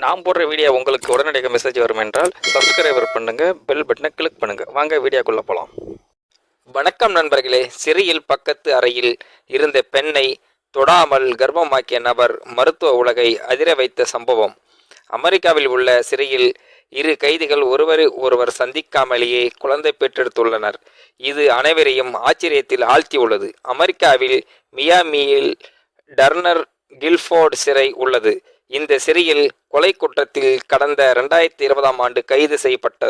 நான் போடுற வீடியோ உங்களுக்கு உடனடியாக மெசேஜ் வரும் என்றால் சப்ஸ்கிரைபர் பண்ணுங்க, பெல் பட்டனை கிளிக் பண்ணுங்க. வாங்க வீடியோக்குள்ள போகலாம். வணக்கம் நண்பர்களே. சிறையில் பக்கத்து அறையில் இருந்த பெண்ணை தொடாமல் கர்ப்பமாக்கிய நபர் மருத்துவ உலகை அதிர வைத்த சம்பவம். அமெரிக்காவில் உள்ள சிறையில் இரு கைதிகள் ஒருவர் சந்திக்காமலேயே குழந்தை பெற்றெடுத்துள்ளனர். இது அனைவரையும் ஆச்சரியத்தில் ஆழ்த்தியுள்ளது. அமெரிக்காவில் மியாமியில் டர்னர் கில்ஃபோர்ட் சிறை உள்ளது. இந்த சிறையில் கொலை குற்றத்தில் கடந்த 2020 கைது செய்யப்பட்ட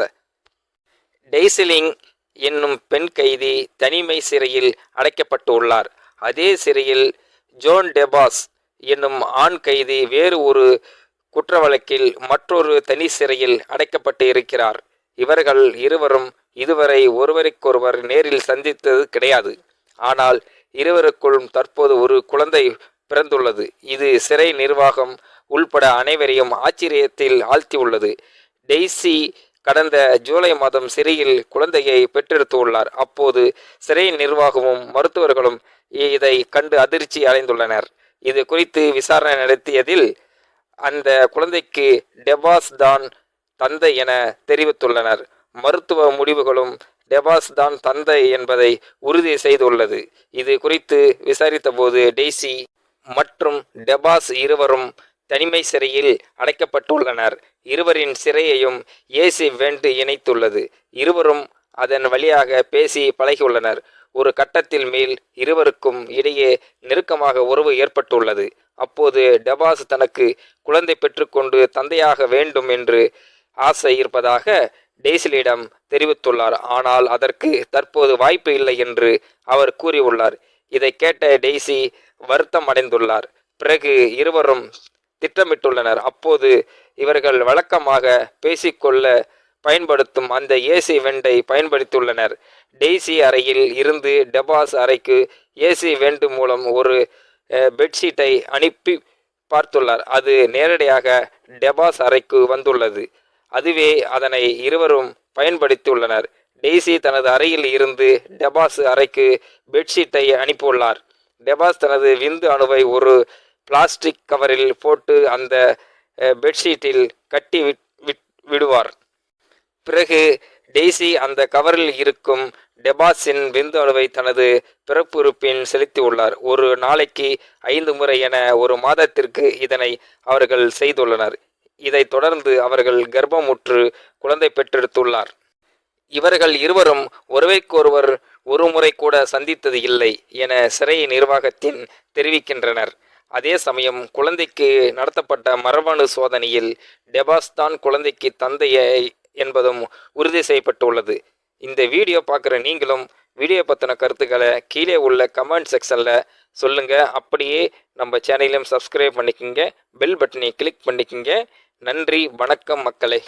டெய்சிலிங் என்னும் பெண் கைதி தனிமை சிறையில் அடைக்கப்பட்டு உள்ளார். அதே சிறையில் ஜோன் டெபாஸ் என்னும் ஆண் கைதி வேறு ஒரு குற்ற வழக்கில் மற்றொரு தனி சிறையில் அடைக்கப்பட்டு இருக்கிறார். இவர்கள் இருவரும் இதுவரை ஒருவருக்கொருவர் நேரில் சந்தித்தது கிடையாது. ஆனால் இருவருக்குள்ளும் தற்போது ஒரு குழந்தை பிறந்துள்ளது. இது சிறை நிர்வாகம் உள்பட அனைவரையும் ஆச்சரியத்தில் ஆழ்த்தியுள்ளது. டெய்சி கடந்த ஜூலை மாதம் சிறையில் குழந்தையை பெற்றெடுத்துள்ளார். அப்போது சிறை நிர்வாகமும் மருத்துவர்களும் இதை கண்டு அதிர்ச்சி அடைந்துள்ளனர். இது குறித்து விசாரணை நடத்தியதில் அந்த குழந்தைக்கு டெபாஸ் தான் தந்தை என தெரிவித்துள்ளனர். மருத்துவ முடிவுகளும் டெபாஸ் தான் தந்தை என்பதை உறுதி செய்துள்ளது. இது குறித்து விசாரித்த போது டெய்சி மற்றும் டெபாஸ் இருவரும் தனிமை சிறையில் அடைக்கப்பட்டுள்ளனர். இருவரின் சிறையையும் ஏசி வெண்ட் இணைத்துள்ளது. இருவரும் அதன் வழியாக பேசி பழகியுள்ளனர். ஒரு கட்டத்தில் மேல் இருவருக்கும் இடையே நெருக்கமாக உறவு ஏற்பட்டுள்ளது. அப்போது டெபாஸ் தனக்கு குழந்தை பெற்றுக்கொண்டு தந்தையாக வேண்டும் என்று ஆசை இருப்பதாக டெய்சிலிடம் தெரிவித்துள்ளார். ஆனால் அதற்கு தற்போது வாய்ப்பு இல்லை என்று அவர் கூறியுள்ளார். இதை கேட்ட டெய்சி வருத்தம் அடைந்துள்ளார். பிறகு இருவரும் திட்டமிட்டுள்ளனர். அப்போது இவர்கள் வழக்கமாக பேசிக்கொள்ள பயன்படுத்தும் அந்த ஏசி வெண்டை பயன்படுத்தியுள்ளனர். டெய்சி அறையில் இருந்து டெபாஸ் அறைக்கு ஏசி வெண்ட் மூலம் ஒரு பெட்ஷீட்டை அனுப்பி பார்த்துள்ளார். அது நேரடியாக டெபாஸ் அறைக்கு வந்துள்ளது. அதுவே அதனை இருவரும் பயன்படுத்தியுள்ளனர். டெய்சி தனது அறையில் இருந்து டெபாஸ் அறைக்கு பெட்ஷீட்டை அனுப்பியுள்ளார். டெபாஸ் தனது விந்து அணுவை ஒரு பிளாஸ்டிக் கவரில் போட்டு அந்த பெட்ஷீட்டில் கட்டி விடுவார். பிறகு டெய்சி அந்த கவரில் இருக்கும் டெபாஸின் விந்து அணுவை தனது பிறப்புறுப்பின் செலுத்தியுள்ளார். ஒரு நாளைக்கு 5 முறை என ஒரு மாதத்திற்கு இதனை அவர்கள் செய்துள்ளனர். இதைத் தொடர்ந்து அவர்கள் கர்ப்பமுற்று குழந்தை பெற்றெடுத்துள்ளார். இவர்கள் இருவரும் ஒருவருக்கொருவர் ஒரு முறை கூட சந்தித்தது இல்லை என சிறை நிர்வாகத்தின் தெரிவிக்கின்றனர். அதே சமயம் குழந்தைக்கு நடத்தப்பட்ட மரபணு சோதனையில் டெபாஸ் தான் குழந்தைக்கு தந்தையை என்பதும் உறுதி செய்யப்பட்டுள்ளது. இந்த வீடியோ பார்க்குற நீங்களும் வீடியோ பற்றின கருத்துக்களை கீழே உள்ள கமெண்ட் செக்ஷனில் சொல்லுங்கள். அப்படியே நம்ம சேனலையும் சப்ஸ்கிரைப் பண்ணிக்கோங்க, பெல் பட்டனை கிளிக் பண்ணிக்கோங்க. நன்றி, வணக்கம் மக்களே.